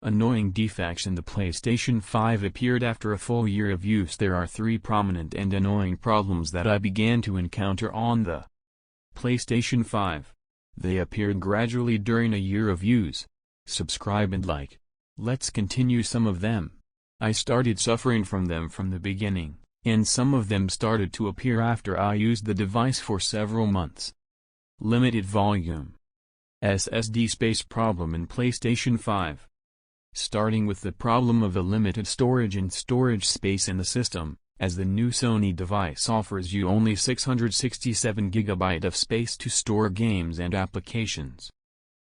Annoying defects in the PlayStation 5 appeared after a full year of use. There are three prominent and annoying problems that I began to encounter on the PlayStation 5. They appeared gradually during a year of use. Subscribe and like. Let's continue some of them. I started suffering from them from the beginning, and some of them started to appear after I used the device for several months. Limited volume. SSD space problem in PlayStation 5. Starting with the problem of the limited storage and storage space in the system, as the new Sony device offers you only 667 GB of space to store games and applications.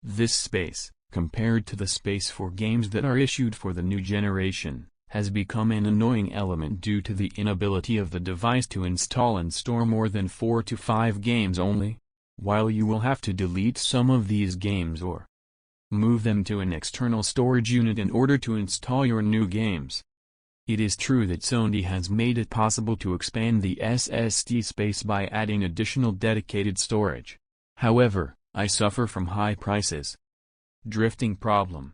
This space, compared to the space for games that are issued for the new generation, has become an annoying element due to the inability of the device to install and store more than 4 to 5 games only, while you will have to delete some of these games or move them to an external storage unit in order to install your new games. It is true that Sony has made it possible to expand the SSD space by adding additional dedicated storage. However, I suffer from high prices. Drifting problem.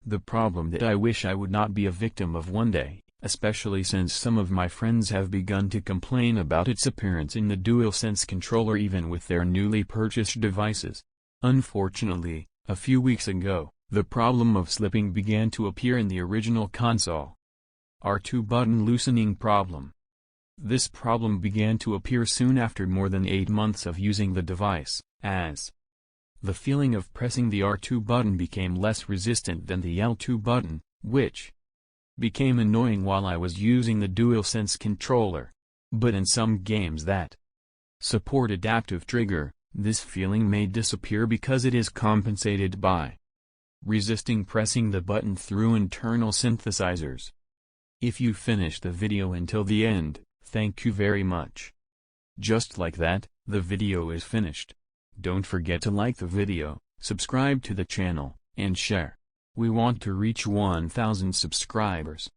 The problem that I wish I would not be a victim of one day, especially since some of my friends have begun to complain about its appearance in the DualSense controller even with their newly purchased devices. Unfortunately, a few weeks ago, the problem of slipping began to appear in the original console. R2 button loosening problem. This problem began to appear soon after more than 8 months of using the device, as the feeling of pressing the R2 button became less resistant than the L2 button, which became annoying while I was using the DualSense controller. But in some games that support adaptive trigger, this feeling may disappear because it is compensated by resisting pressing the button through internal synthesizers. If you finished the video until the end, thank you very much. Just like that, the video is finished. Don't forget to like the video, subscribe to the channel, and share. We want to reach 1,000 subscribers.